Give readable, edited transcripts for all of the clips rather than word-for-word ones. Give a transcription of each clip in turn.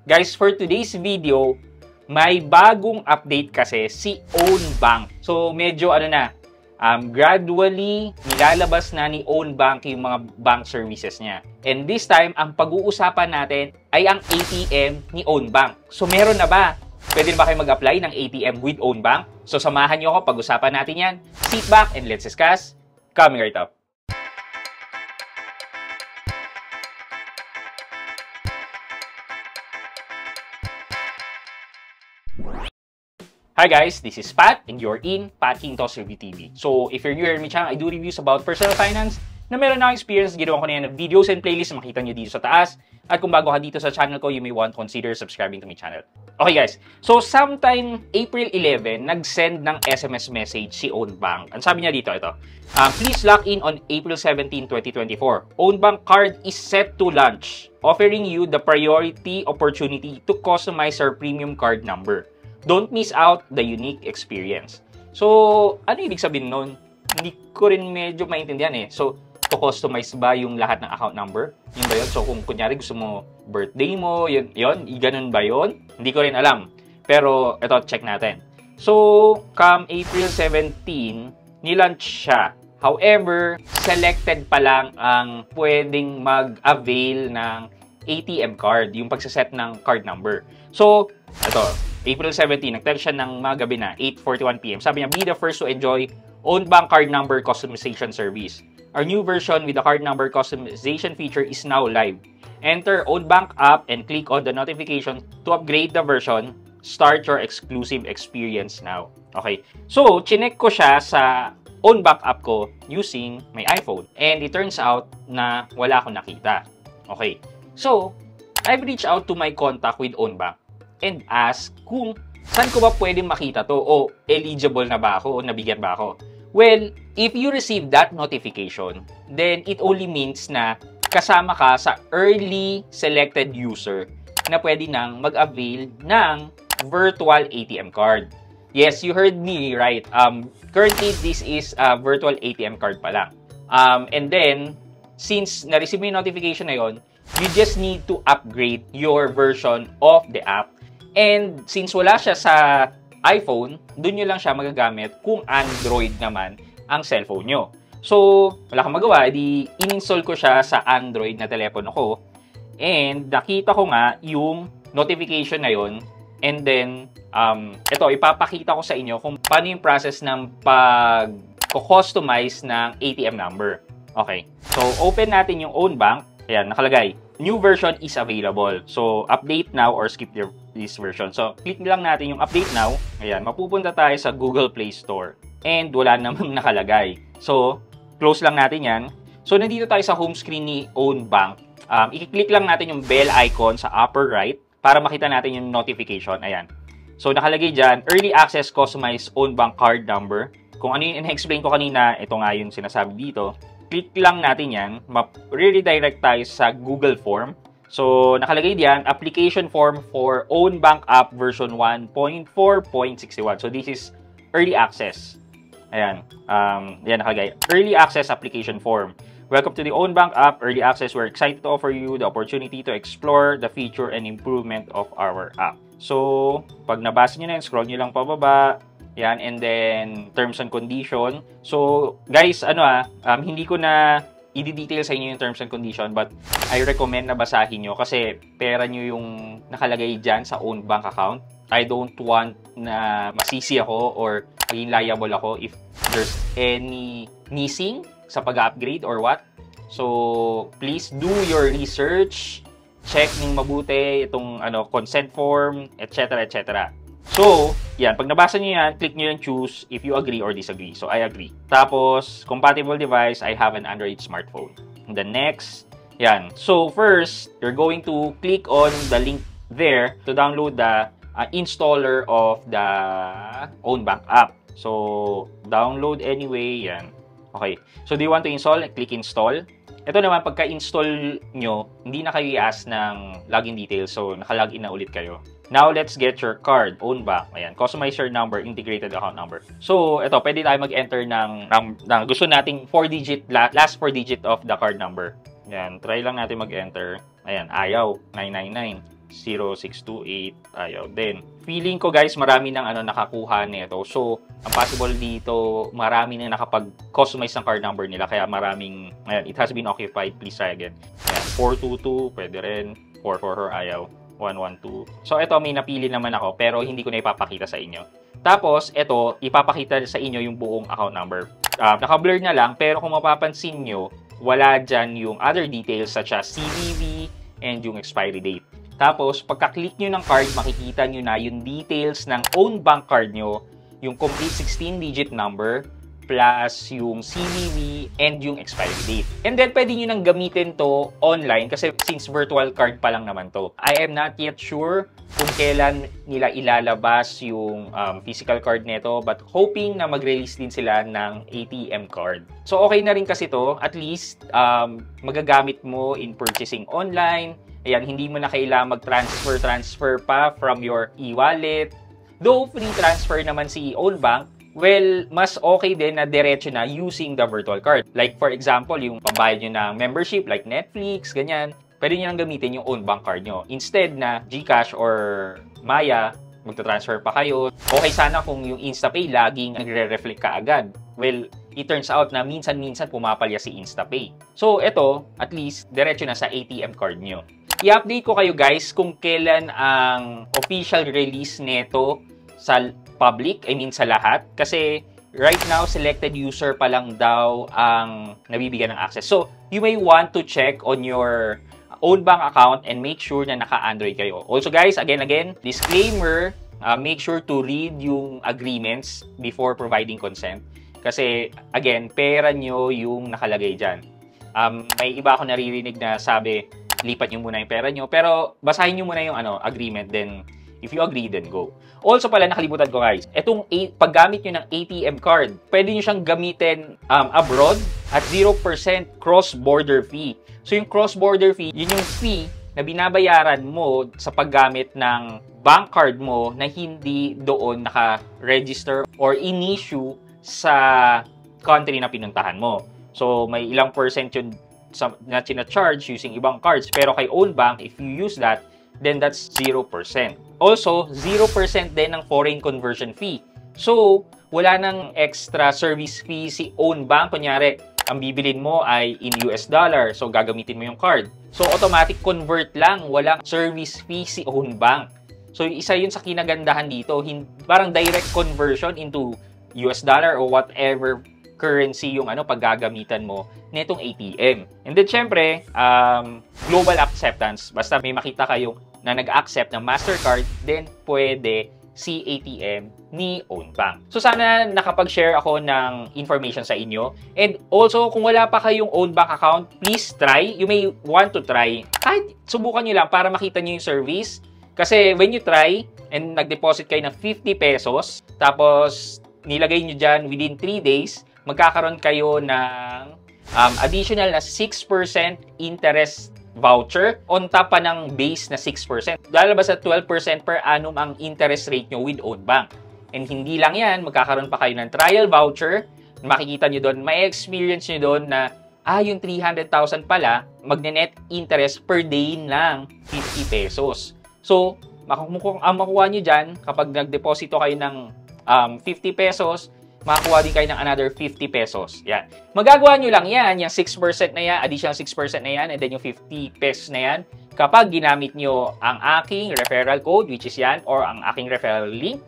Guys, for today's video, may bagong update kasi si Ownbank. So, medyo gradually nilalabas na ni Ownbank yung mga bank services niya. And this time, ang pag-uusapan natin ay ang ATM ni Ownbank. So, meron na ba? Pwede na ba kayo mag-apply ng ATM with Ownbank? So, samahan nyo ako, pag-usapan natin yan. Sit back and let's discuss. Coming right up. Hi guys, this is Pat and you're in Pat Quintos Review TV. So, if you're new here in my channel, I do reviews about personal finance na meron na akong experience. Ginawa ko na yan ng videos and playlists na makita nyo dito sa taas. At kung bago ka dito sa channel ko, you may want to consider subscribing to my channel. Okay guys, so sometime April 11, nag-send ng SMS message si Ownbank. Ang sabi niya dito, ito. Please lock in on April 17, 2024. Ownbank card is set to launch, offering you the priority opportunity to customize our premium card number. Don't miss out the unique experience. So, ano ibig sabihin nun? Hindi ko rin medyo maintindihan eh. So, to customize ba yung lahat ng account number? Yun ba yun? So, kung kunyari gusto mo birthday mo, yun, ganun ba yun? Hindi ko rin alam. Pero, ito, check natin. So, come April 17, nilaunch siya. However, selected pa lang ang pwedeng mag-avail ng ATM card, yung pagsaset ng card number. So, ito, April 17, nag-tell siya ng mga gabi na, 8:41 PM. Sabi niya, be the first to enjoy Ownbank card number customization service. Our new version with the card number customization feature is now live. Enter Ownbank app and click on the notification to upgrade the version. Start your exclusive experience now. Okay. So, chinek ko siya sa Ownbank app ko using my iPhone. And it turns out na wala akong nakita. Okay. So, I've reached out to my contact with Ownbank and ask kung saan ko ba pwedeng makita to o eligible na ba ako o nabigyan ba ako. Well, if you receive that notification, then it only means na kasama ka sa early selected user na pwede nang mag-avail ng virtual ATM card. Yes, you heard me right. Currently, this is a virtual ATM card pa lang. And then, since na-receive mo yung notification na yon, you just need to upgrade your version of the app. And since wala siya sa iPhone, dun nyo lang siya magagamit kung Android naman ang cellphone nyo. So, wala kang magawa, edi in-install ko siya sa Android na telepono ko. And nakita ko nga yung notification na yon. And then, ito, ipapakita ko sa inyo kung paano yung process ng pag-customize ng ATM number. Okay. So, open natin yung Ownbank. Ayan, nakalagay. New version is available. So, update now or skip this version. So, click lang natin yung update now. Ayan, mapupunta tayo sa Google Play Store. And wala namang nakalagay. So, close lang natin yan. So, nandito tayo sa home screen ni Ownbank. I-click lang natin yung bell icon sa upper right para makita natin yung notification. Ayan. So, nakalagay dyan, Early Access Customized Ownbank Card Number. Kung ano yung in-explain ko kanina, ito nga yung sinasabi dito. Click lang natin yan, redirect tayo sa Google Form. So, nakalagay diyan, application form for Ownbank app version 1.4.61. So, this is early access. Ayan, yan nakalagay. Early access application form. Welcome to the Ownbank app, early access. We're excited to offer you the opportunity to explore the feature and improvement of our app. So, pag nabasa nyo na yun, scroll nyo lang pababa. Yan, and then, terms and condition. So, guys, hindi ko na i-detail sa inyo yung terms and condition, but I recommend na basahin nyo kasi pera nyo yung nakalagay dyan sa Ownbank account. I don't want na masisi ako or maging liable ako if there's any missing sa pag-upgrade or what. So, please do your research. Check ng mabuti itong consent form, etc. etc. So, yan. Pag nabasa nyo yan, click nyo yung choose if you agree or disagree. So, I agree. Tapos, compatible device, I have an Android smartphone. And the next, yan. So, first, you're going to click on the link there to download the installer of the Ownbank app. So, download anyway, yan. Okay. So, do you want to install? Click install. Ito naman, pagka-install nyo, hindi na kayo i-ask ng login details. So, naka-login na ulit kayo. Now, let's get your card. Ownbank. Ayan. Customize your number, integrated account number. So, ito, pwede tayo mag-enter ng gusto nating 4-digit, last 4 digit of the card number. Ayan. Try lang natin mag-enter. Ayan. Ayaw. 999. 0628, ayaw din. Feeling ko guys, marami nang nakakuha nito. So, ang possible dito, marami nang nakapag-customize ng card number nila. Kaya maraming, ayan, it has been occupied. Please try again. Ayan, 422, pwede rin. 444, ayaw. 112. So, ito, may napili naman ako, pero hindi ko na ipapakita sa inyo. Tapos, ito, ipapakita sa inyo yung buong account number. Naka-blur na lang, pero kung mapapansin nyo, wala dyan yung other details such as CVV and yung expiry date. Tapos, pagka-click nyo ng card, makikita nyo na yung details ng own bank card nyo, yung complete 16-digit number, plus yung CVV and yung expiry date. And then, pwede nyo nang gamitin to online kasi since virtual card pa lang naman to. I am not yet sure kung kailan nila ilalabas yung physical card nito, but hoping na mag-release din sila ng ATM card. So, okay na rin kasi to. At least, magagamit mo in purchasing online. Ayan, hindi mo na kailangan mag-transfer pa from your e-wallet. Though free transfer naman si own bank, well, mas okay din na diretso na using the virtual card. Like for example, yung pambayad nyo ng membership like Netflix, ganyan. Pwede nyo nang gamitin yung own bank card nyo. Instead na GCash or Maya, magta-transfer pa kayo. Okay sana kung yung InstaPay laging nagre-reflect ka agad. Well, it turns out na minsan-minsan pumapalya si InstaPay. So, ito, at least, diretso na sa ATM card nyo. I-update ko kayo guys kung kailan ang official release nito sa public, I mean sa lahat. Kasi right now, selected user pa lang daw ang nabibigyan ng access. So, you may want to check on your own bank account and make sure na naka-Android kayo. Also guys, again, disclaimer, make sure to read yung agreements before providing consent. Kasi, again, pera nyo yung nakalagay dyan. May iba ako naririnig na sabi, lipat nyo muna yung pera nyo. Pero, basahin nyo muna yung agreement. Then, if you agree, then go. Also pala, nakalimutan ko guys, itong paggamit nyo ng ATM card, pwede nyo siyang gamitin abroad at 0% cross-border fee. So, yung cross-border fee, yun yung fee na binabayaran mo sa paggamit ng bank card mo na hindi doon naka-register or in-issue sa country na pinuntahan mo. So, may ilang percent yun na charge using ibang cards. Pero kay own bank, if you use that, then that's 0%. Also, 0% din ng foreign conversion fee. So, wala nang extra service fee si own bank. Kunyari, ang bibilin mo ay in US dollar. So, gagamitin mo yung card. So, automatic convert lang. Walang service fee si own bank. So, isa yun sa kinagandahan dito. Parang direct conversion into US dollar or whatever currency yung paggagamitan mo netong ATM. And then, syempre, global acceptance. Basta may makita kayong na nag-accept ng MasterCard, then pwede si ATM ni own bank. So, sana nakapag-share ako ng information sa inyo. And also, kung wala pa kayong own bank account, please try. You may want to try. Kahit subukan nyo lang para makita nyo yung service. Kasi when you try, and nag-deposit kayo ng 50 pesos, tapos nilagay nyo dyan within 3 days, magkakaroon kayo ng additional na 6% interest voucher on top pa ng base na 6%. Lalabas at 12% per annum ang interest rate nyo with own bank. And hindi lang yan, magkakaroon pa kayo ng trial voucher. Makikita nyo doon, may experience nyo doon na yung 300,000 pala, magne-net interest per day ng 50 pesos. So, ang makuha nyo dyan, kapag nagdeposito kayo ng 50 pesos, makakuha din kayo ng another 50 pesos. Yan. Magagawa nyo lang yan, yung 6% na yan, additional 6% na yan, and then yung 50 pesos na yan, kapag ginamit nyo ang aking referral code, which is yan, or ang aking referral link.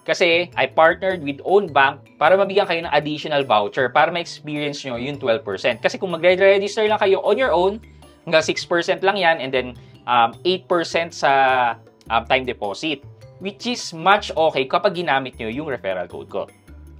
Kasi I partnered with own bank para mabigyan kayo ng additional voucher para ma-experience nyo yung 12%. Kasi kung mag-register lang kayo on your own, hanggang 6% lang yan, and then 8% sa time deposit, which is much okay kapag ginamit nyo yung referral code ko.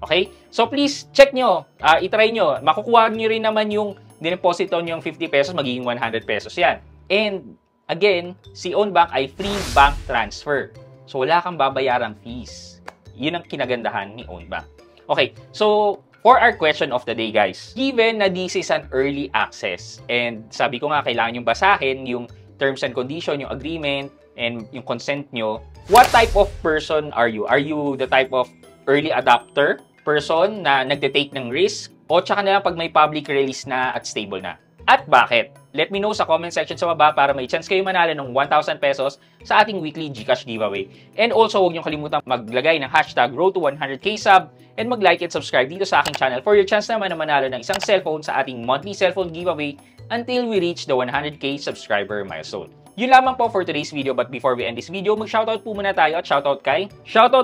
Okay? So, please, check nyo. I-try nyo. Makukuha nyo rin naman yung dineposito nyo yung 50 pesos, magiging 100 pesos yan. And, again, si own bank ay free bank transfer. So, wala kang babayarang fees. Yun ang kinagandahan ni own bank. Okay, so, for our question of the day, guys, given na this is an early access, and sabi ko nga, kailangan nyo basahin yung terms and condition, yung agreement, and yung consent nyo, what type of person are you? Are you the type of early adopter person na nagte-take ng risk, o tsaka na lang pag may public release na at stable na? At bakit? let me know sa comment section sa baba para may chance kayo manalo ng 1,000 pesos sa ating weekly GCash giveaway. And also, huwag niyo kalimutan maglagay ng hashtag road to 100k sub and mag-like and subscribe dito sa aking channel for your chance naman na manalo ng isang cellphone sa ating monthly cellphone giveaway until we reach the 100k subscriber milestone. Yun lamang po for today's video, but before we end this video, mag-shoutout po muna tayo at shoutout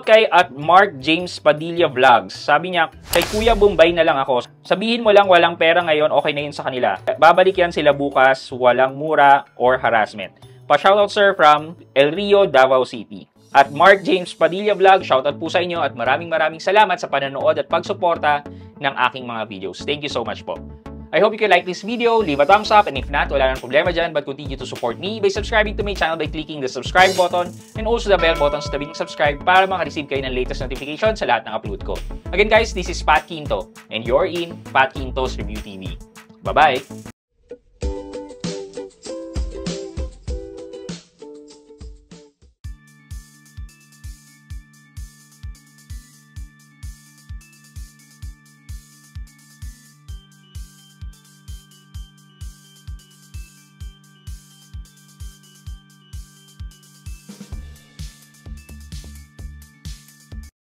kay at Mark James Padilla Vlogs. Sabi niya, kay Kuya Bombay na lang ako. Sabihin mo lang walang pera ngayon, okay na yun sa kanila. Babalik yan sila bukas, walang mura or harassment. Pa-shoutout sir from El Rio, Davao City. At Mark James Padilla Vlog, shoutout po sa inyo at maraming salamat sa panonood at pagsuporta ng aking mga videos. Thank you so much po. I hope you can like this video, leave a thumbs up, and if not, wala nang problema dyan, but continue to support me by subscribing to my channel by clicking the subscribe button and also the bell button sa tabing subscribe para makareceive kayo ng latest notification sa lahat ng upload ko. Again guys, this is Pat Quinto, and you're in Pat Quinto's Review TV. Bye-bye!